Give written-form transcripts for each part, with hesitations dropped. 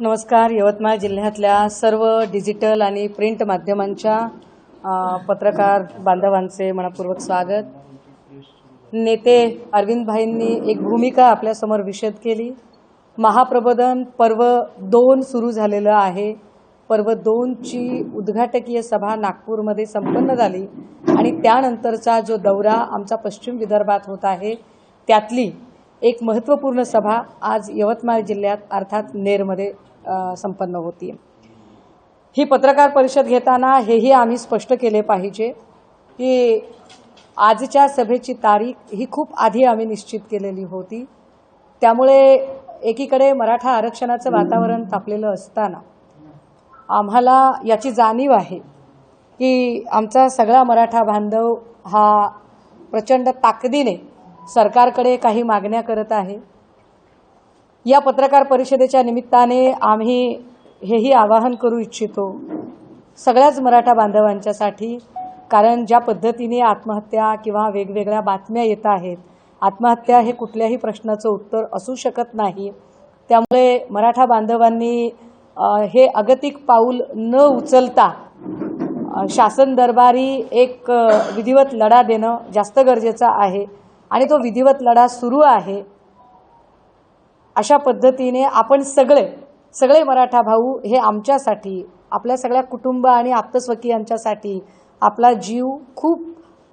नमस्कार. यवतमाळ जिल्ह्यातल्या सर्व डिजिटल आणि प्रिंट माध्यमांच्या पत्रकार बांधवांचे मनपूर्वक स्वागत. नेते अरविंदभाईंनी एक भूमिका आपल्यासमोर विशद केली. महाप्रबोधन पर्व 2 सुरू झालेलं आहे. पर्व 2ची उद्घाटकीय सभा नागपूरमध्ये संपन्न झाली आणि त्यानंतरचा जो दौरा आमचा पश्चिम विदर्भात होत आहे त्यातली एक महत्त्वपूर्ण सभा आज यवतमाळ जिल्ह्यात अर्थात नेरमध्ये संपन्न होती. ही पत्रकार परिषद घेताना हेही आम्ही स्पष्ट केले पाहिजे की आजच्या सभेची तारीख ही खूप आधी आम्ही निश्चित केलेली होती. त्यामुळे एकीकडे मराठा आरक्षणाचं वातावरण तापलेलं असताना आम्हाला याची जाणीव आहे की आमचा सगळा मराठा बांधव हा प्रचंड ताकदीने सरकारकडे काही मागण्या करत आहे. या पत्रकार परिषदेच्या निमित्ताने आम्ही हेही आवाहन करू इच्छितो सगळ्याच मराठा बांधवांच्यासाठी, कारण ज्या पद्धतीने आत्महत्या किंवा वेगवेगळ्या बातम्या येत आहेत, आत्महत्या हे कुठल्याही प्रश्नाचं उत्तर असू शकत नाही. त्यामुळे मराठा बांधवांनी हे अगतिक पाऊल न उचलता शासन दरबारी एक विधिवत लढा देणं जास्त गरजेचं आहे आणि तो विधिवत लढा सुरू आहे. अशा पद्धतीने आपण सगळे मराठा भाऊ हे आमच्यासाठी, आपल्या सगळ्या कुटुंब आणि आप्तस्वकीयांच्यासाठी आपला जीव खूप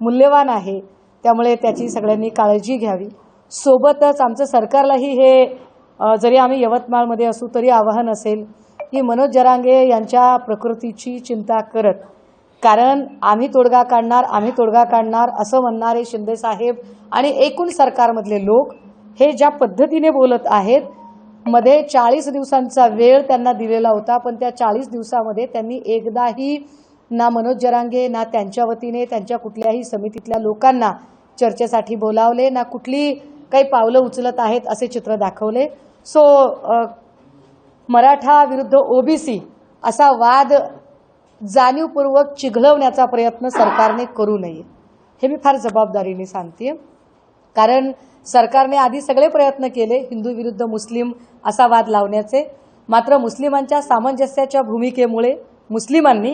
मूल्यवान आहे. त्यामुळे त्याची सगळ्यांनी काळजी घ्यावी. सोबतच आमचं सरकारलाही हे जरी आम्ही यवतमाळमध्ये असू तरी आवाहन असेल की मनोज जरांगे यांच्या प्रकृतीची चिंता करत, कारण आम्ही तोडगा काढणार असं म्हणणारे शिंदेसाहेब आणि एकूण सरकारमधले लोक हे ज्या पद्धतीने बोलत आहेत, मध्ये 40 दिवसांचा वेळ त्यांना दिलेला होता, पण त्या 40 दिवसामध्ये त्यांनी एकदाही ना मनोज जरांगे ना त्यांच्या वतीने त्यांच्या कुठल्याही समितीतल्या लोकांना चर्चेसाठी बोलावले, ना कुठली काही पावलं उचलत आहेत असे चित्र दाखवले. मराठा विरुद्ध ओबीसी असा वाद जाणीवपूर्वक चिघळवण्याचा प्रयत्न सरकारने करू नये हे मी फार जबाबदारीने सांगते. कारण सरकारने आधी सगळे प्रयत्न केले हिंदू विरुद्ध मुस्लिम असा वाद लावण्याचे, मात्र मुस्लिमांच्या सामंजस्याच्या भूमिकेमुळे मुस्लिमांनी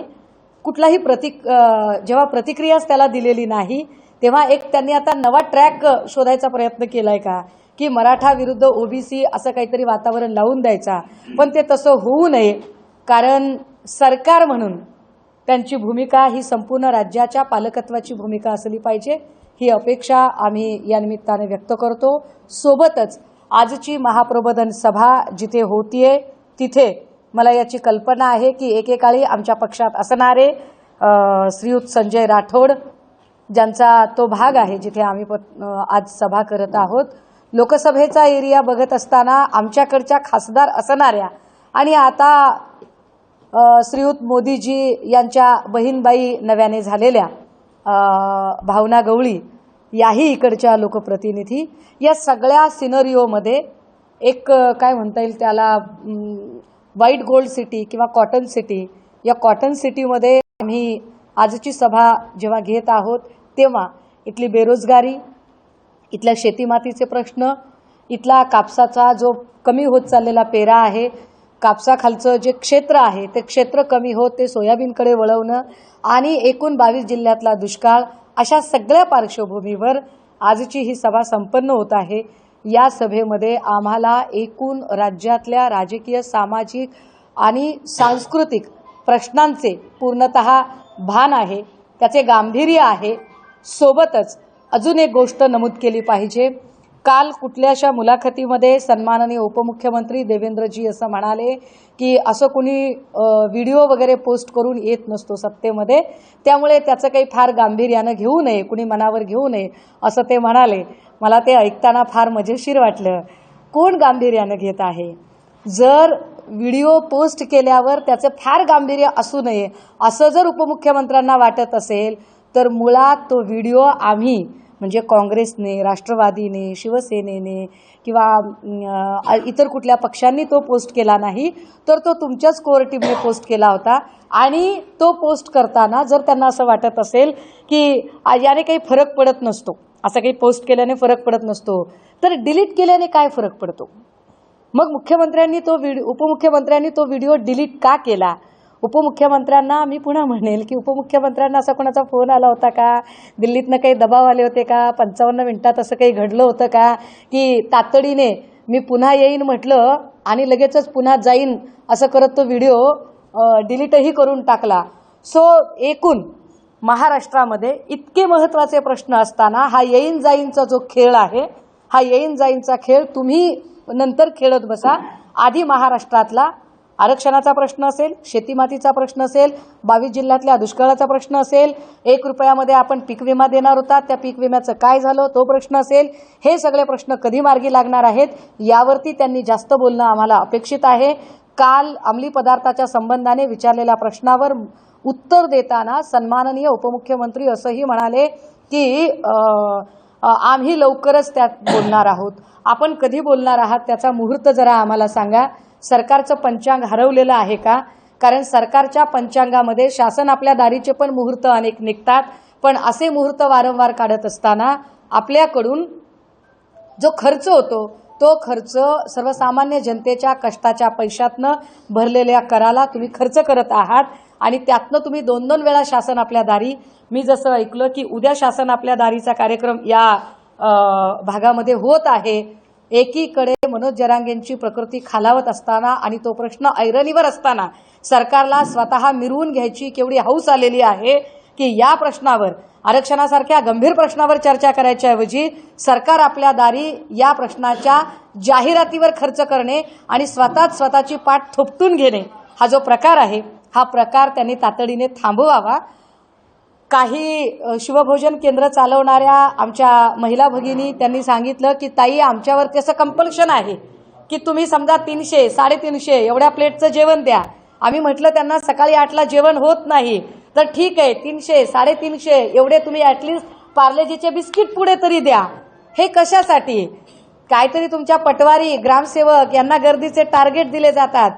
कुठलाही जेव्हा प्रतिक्रियाच त्याला दिलेली नाही, तेव्हा त्यांनी आता नवा ट्रॅक शोधायचा प्रयत्न केलाय का की मराठा विरुद्ध ओबीसी असं काहीतरी वातावरण लावून द्यायचा. पण ते तसं होऊ नये, कारण सरकार म्हणून त्यांची भूमिका ही संपूर्ण राज्याच्या पालकत्वाची भूमिका असली पाहिजे ही अपेक्षा आम्ही या निमित्ताने व्यक्त करतो. सोबतच आजची महाप्रबोधन सभा जिथे होतीये तिथे मला याची कल्पना आहे की एकेकाळी आमच्या पक्षात असणारे श्रीयुत संजय राठोड ज्यांचा तो भाग आहे जिथे आम्ही आज सभा करत आहोत, लोकसभेचा एरिया बघत असताना आमच्याकडच्या खासदार असणाऱ्या आणि आता श्रीयुत मोदीजी यांच्या बहीणबाई नव्याने झालेल्या भावना गवळी याही इकडच्या लोकप्रतिनिधी, या सगळ्या सिनरिओमध्ये एक काय म्हणता येईल त्याला व्हाईट गोल्ड सिटी किंवा कॉटन सिटी, या कॉटन सिटीमध्ये आम्ही आजची सभा जेव्हा घेत आहोत तेव्हा इथली बेरोजगारी, इथल्या शेतीमातीचे प्रश्न, इथला कापसाचा जो कमी होत चाललेला पेरा आहे, कापसाखालचं जे क्षेत्र आहे ते क्षेत्र कमी होत ते सोयाबीनकडे वळवणं आणि एकूण 22 जिल्ह्यातला दुष्काळ, अशा सगळ्या पार्श्वभूमीवर आजची ही सभा संपन्न होत आहे. या सभेमध्ये आम्हाला एकूण राज्यातल्या राजकीय, सामाजिक आणि सांस्कृतिक प्रश्नांचे पूर्णतः भान आहे, त्याचे गांभीर्य आहे. सोबतच अजून एक गोष्ट नमूद केली पाहिजे. काल कुठल्याशा मुलाखतीमध्ये सन्माननीय उपमुख्यमंत्री देवेंद्रजी असं म्हणाले की असं कुणी व्हिडिओ वगैरे पोस्ट करून येत नसतो सत्तेमध्ये, त्यामुळे त्याचं काही फार गांभीर्यानं घेऊ नये, कुणी मनावर घेऊ नये असं ते म्हणाले. मला ते ऐकताना फार मजेशीर वाटलं. कोण गांभीर्यानं घेत आहे? जर व्हिडिओ पोस्ट केल्यावर त्याचं फार गांभीर्य असू नये असं जर उपमुख्यमंत्र्यांना वाटत असेल तर मुळात तो व्हिडिओ आम्ही म्हणजे काँग्रेसने, राष्ट्रवादीने, शिवसेनेने किंवा इतर कुठल्या पक्षांनी तो पोस्ट केला नाही, तर तो तुमच्याच कोर टीमने पोस्ट केला होता. आणि तो पोस्ट करताना जर त्यांना असं वाटत असेल की याने काही फरक पडत नसतो, असं काही पोस्ट केल्याने फरक पडत नसतो, तर डिलीट केल्याने काय फरक पडतो? मग उपमुख्यमंत्र्यांनी तो व्हिडिओ डिलीट का केला? उपमुख्यमंत्र्यांना मी पुन्हा म्हणेल की उपमुख्यमंत्र्यांना असा कोणाचा फोन आला होता का? दिल्लीतनं काही दबाव आले होते का? 55 मिनिटात असं काही घडलं होतं का की तातडीने मी पुन्हा येईन म्हटलं आणि लगेचच पुन्हा जाईन असं करत तो व्हिडिओ डिलीटही करून टाकला? सो एकूण महाराष्ट्रामध्ये इतके महत्त्वाचे प्रश्न असताना हा येईन जाईनचा जो खेळ आहे, हा येईन जाईनचा खेळ तुम्ही नंतर खेळत बसा. आधी महाराष्ट्रातला आरक्षणाचा प्रश्न असेल, शेतीमातीचा प्रश्न असेल, 22 जिल्ह्यातल्या दुष्काळाचा प्रश्न असेल, 1 रुपयामध्ये आपण पीक विमा देणार होता त्या पीक विम्याचं काय झालं तो प्रश्न असेल, हे सगळे प्रश्न कधी मार्गी लागणार आहेत यावरती त्यांनी जास्त बोलणं आम्हाला अपेक्षित आहे. काल अंमली पदार्थाच्या संबंधाने विचारलेल्या प्रश्नावर उत्तर देताना सन्माननीय उपमुख्यमंत्री असंही म्हणाले की आम्ही लवकरच त्यात बोलणार आहोत. आपण कधी बोलणार आहात त्याचा मुहूर्त जरा आम्हाला सांगा. सरकारचं पंचांग हरवलेलं आहे का? कारण सरकारच्या पंचांगामध्ये शासन आपल्या दारीचे पण मुहूर्त अनेक निघतात, पण असे मुहूर्त वारंवार काढत असताना आपल्याकडून जो खर्च होतो तो खर्च सर्वसामान्य जनतेच्या कष्टाच्या पैशातनं भरलेल्या कराला तुम्ही खर्च करत आहात आणि त्यातनं तुम्ही 2-2 वेळा शासन आपल्या दारी, मी जसं ऐकलं की उद्या शासन आपल्या दारीचा कार्यक्रम या भागामध्ये होत आहे. एकीकडे मनोज जरांगेंची प्रकृती खालावत असताना आणि तो प्रश्न ऐरणीवर असताना सरकारला स्वतः मिरवून घ्यायची केवढी हौस आलेली आहे की या प्रश्नावर, आरक्षणासारख्या गंभीर प्रश्नावर चर्चा करायच्या ऐवजी सरकार आपल्या दारी या प्रश्नाच्या जाहिरातीवर खर्च करणे आणि स्वतःची पाठ थोपटून घेणे हा जो प्रकार आहे, हा प्रकार त्यांनी तातडीने थांबवावा. काही शिवभोजन केंद्र चालवणाऱ्या आमच्या महिला भगिनी त्यांनी सांगितलं की ताई आमच्यावरती असं कंपल्शन आहे की तुम्ही समजा 300, 350 एवढ्या प्लेटचं जेवण द्या. आम्ही म्हटलं त्यांना सकाळी 8ला जेवण होत नाही तर ठीक आहे 300, 350 एवढे तुम्ही ॲटलिस्ट पार्लेजीचे बिस्किट पुढे तरी द्या. हे कशासाठी? काहीतरी तुमच्या पटवारी ग्रामसेवक यांना गर्दीचे टार्गेट दिले जातात.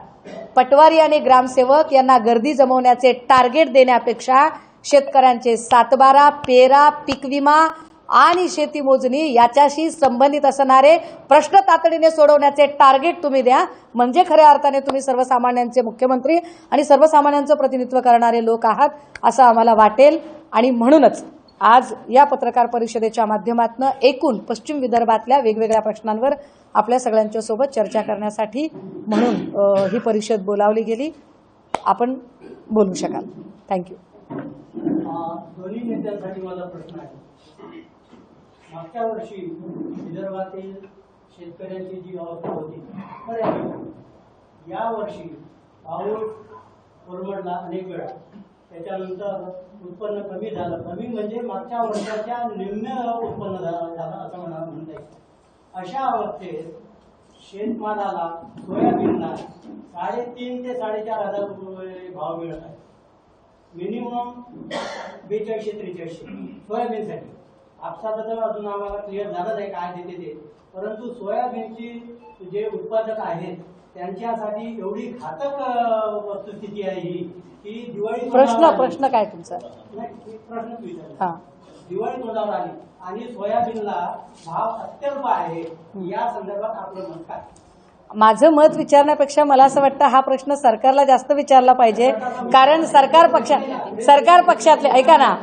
पटवारी आणि ग्रामसेवक यांना गर्दी जमवण्याचे टार्गेट देण्यापेक्षा शेतकऱ्यांचे 7/12, पेरा, पीक विमा आणि शेती मोजणी याच्याशी संबंधित असणारे प्रश्न तातडीने सोडवण्याचे टार्गेट तुम्ही द्या. म्हणजे खऱ्या अर्थाने तुम्ही सर्वसामान्यांचे मुख्यमंत्री आणि सर्वसामान्यांचं प्रतिनिधित्व करणारे लोक आहात असं आम्हाला वाटेल. आणि म्हणूनच आज या पत्रकार परिषदेच्या माध्यमातून एकूण पश्चिम विदर्भातल्या वेगवेगळ्या प्रश्नांवर आपल्या सगळ्यांच्या सोबत चर्चा करण्यासाठी म्हणून ही परिषद बोलावली गेली. आपण बोलू शकाल. थँक्यू. दोन्ही नेत्यांसाठी माझा प्रश्न आहे. मागच्या वर्षी विदर्भातील शेतकऱ्यांची जी अवस्था होती तर या वर्षी पाऊस कोरमडला अनेक वेळा, त्याच्यानंतर उत्पन्न कमी झालं. कमी म्हणजे मागच्या वर्षाच्या निम्न उत्पन्न झालं असं म्हणता येईल. अशा अवस्थेत शेतमालाला सोयाबीनला 3,500 ते 4,500 रुपये भाव मिळत आहे. मिनिमम 4200-4300 सोयाबीनसाठी. आपसाबद्दल अजून आम्हाला क्लिअर झालं नाही काय देते ते, परंतु सोयाबीनची जे उत्पादक आहेत त्यांच्यासाठी एवढी घातक वस्तुस्थिती आहे ही की दिवाळी प्रश्न काय तुमचा? प्रश्नच विचारला. दिवाळी तोंडावर आली आणि सोयाबीनला भाव अत्यल्प आहे. या संदर्भात आपलं मत काय? माझं मत विचारण्यापेक्षा मला असं वाटतं हा प्रश्न सरकारला जास्त विचारला पाहिजे. कारण सरकार पक्षातले ऐका ना,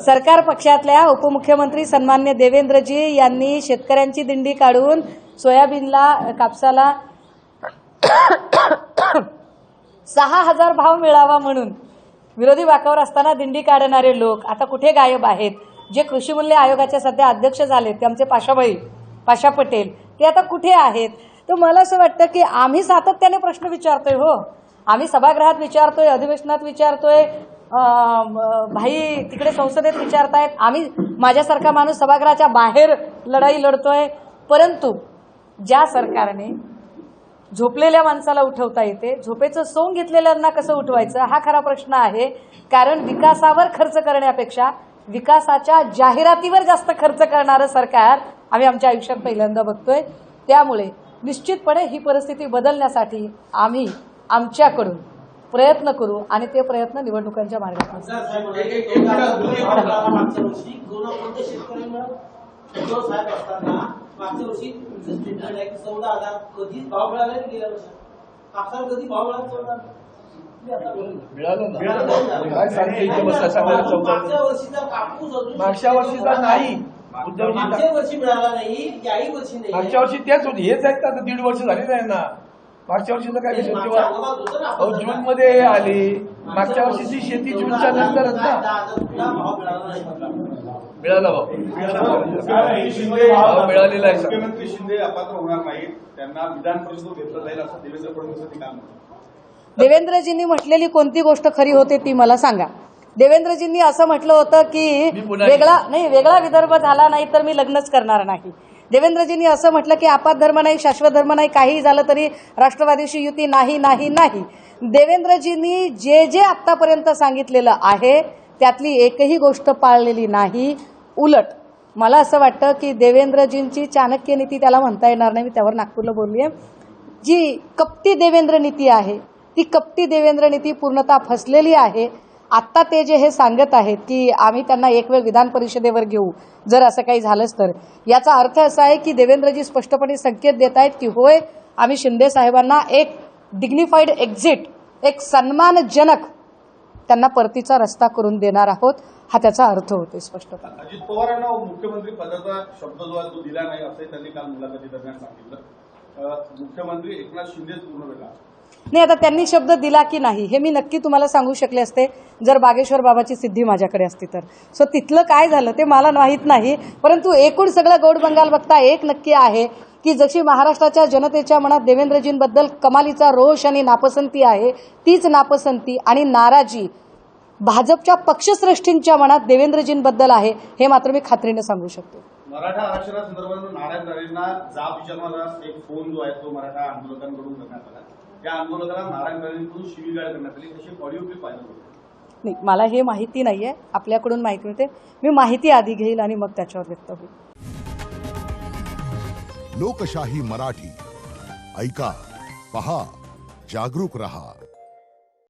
सरकार पक्षातल्या उपमुख्यमंत्री सन्मान्य देवेंद्रजी यांनी शेतकऱ्यांची दिंडी काढून सोयाबीनला, कापसाला 6,000 भाव मिळावा म्हणून विरोधी बाकावर असताना दिंडी काढणारे लोक आता कुठे गायब आहेत? जे कृषी मूल्य आयोगाचे सध्या अध्यक्ष झालेत ते आमचे पाशा पटेल, ते आता कुठे आहेत? तर मला असं वाटतं की आम्ही सातत्याने प्रश्न विचारतोय. हो, आम्ही सभागृहात विचारतोय, अधिवेशनात विचारतोय, भाई तिकडे संसदेत विचारतायत, आम्ही माझ्यासारखा माणूस सभागृहाच्या बाहेर लढाई लढतोय. परंतु ज्या सरकारने झोपलेल्या माणसाला उठवता येते, झोपेचं सोंग घेतलेल्यांना कसं उठवायचं हा खरा प्रश्न आहे. कारण विकासावर खर्च करण्यापेक्षा विकासाच्या जाहिरातीवर जास्त खर्च करणारं सरकार आम्ही आमच्या आयुष्यात पहिल्यांदा बघतोय. त्यामुळे निश्चितपणे ही परिस्थिती बदलण्यासाठी आम्ही आमच्याकडून प्रयत्न करू आणि ते प्रयत्न निवडणुकांच्या मार्गात. शेतकऱ्यांना मागच्या वर्षी 14,000 कधीच भाव मिळाला नाही गेल्या वर्षी. कापसाला कधी भाव मिळाला? मिळालं ना. काय सांगते इथे बसला सांगा मागच्या वर्षीचा कापूस अजून मागच्या वर्षीचा नाही. मागच्या वर्षी मिळाला नाही, याही वर्षी नाही. मागच्या वर्षी तेच होते, हेच आहेत ना, आता 1.5 वर्ष झाले नाही ना. मागच्या वर्षीचं काय विषय मागच्या तेव्हा अगोदर होतं ना आपण जून मध्ये आली. मागच्या वर्षीची शेती जूनच्या नंतरच ना. 10,000 भाव मिळाला नाही. मिळाला भाऊ. शिंदे भाव मिळालेला आहे. मुख्यमंत्री शिंदे अपात्र होणार नाहीत, त्यांना विधान परिषदेत घेतलं जाईल असं देवेंद्र फडणवीसांनी काम केलं. देवेंद्रजींनी म्हटलेली कोणती गोष्ट खरी होते ती मला सांगा. देवेंद्रजींनी असं म्हटलं होतं की मी पुन्हा वेगळा विदर्भ झाला नाही तर मी लग्नच करणार नाही. देवेंद्रजींनी असं म्हटलं की आपात धर्म नाही, शाश्वत धर्म नाही, काही झालं तरी राष्ट्रवादीशी युती नाही नाही नाही. देवेंद्रजींनी जे जे आतापर्यंत सांगितलेलं आहे त्यातली एकही गोष्ट पाळलेली नाही. उलट मला असं वाटतं की देवेंद्रजींची चाणक्य नीती त्याला म्हणता येणार नाही, मी त्यावर नागपूरला बोलली आहे, जी कपटी देवेंद्र नीती आहे ती कपटी देवेंद्र नीती पूर्णतः फसलेली आहे. आत्ता ते जे हे सांगत आहेत की आम्ही त्यांना एक वेळ विधान परिषदेवर घेऊ जर असं काही झालंच तर, याचा अर्थ असा आहे की देवेंद्रजी स्पष्टपणे संकेत देत आहेत की होय आम्ही शिंदे साहेबांना एक डिग्निफाईड एक्झिट, एक सन्मानजनक त्यांना परतीचा रस्ता करून देणार आहोत, हा त्याचा अर्थ होतो स्पष्टपणे. अजित पवारांना मुख्यमंत्री पदाचा शब्द जो आहे तो दिला नाही असंही त्यांनी काल मुलाखती दरम्यान सांगितलं. मुख्यमंत्री एकनाथ शिंदेच पूर्ण वेळा नाही, आता त्यांनी शब्द दिला की नाही हे मी नक्की तुम्हाला सांगू शकले असते जर बागेश्वर बाबाची सिद्धी माझ्याकडे असती तर. सो तिथलं काय झालं ते मला माहीत नाही, परंतु एकूण सगळं गौड बंगाल बघता एक नक्की आहे की जशी महाराष्ट्राच्या जनतेच्या मनात देवेंद्रजींबद्दल कमालीचा रोष आणि नापसंती आहे, तीच नापसंती आणि नाराजी भाजपच्या पक्षश्रेष्ठींच्या मनात देवेंद्रजींबद्दल आहे, हे मात्र मी खात्रीने सांगू शकतो. मराठा आरक्षणासंदर्भात नारायण राणेंना जाब विचारणारा एक फोन जो आहे तो मराठा आंदोलकांकडून करण्यात आला. त्या आंदोलकाला नारायण राणेंकडून शिवीगाळ करण्यात आली, तशी ऑडिओ क्लिप पाहिलं होतं. नाही, मला हे माहिती नाहीये, आपल्याकडून माहिती मिळते, मी माहिती आधी घेईल आणि मग त्याच्यावर व्यक्त होईल. लोकशाही मराठी ऐका, पहा, जागरूक रहा.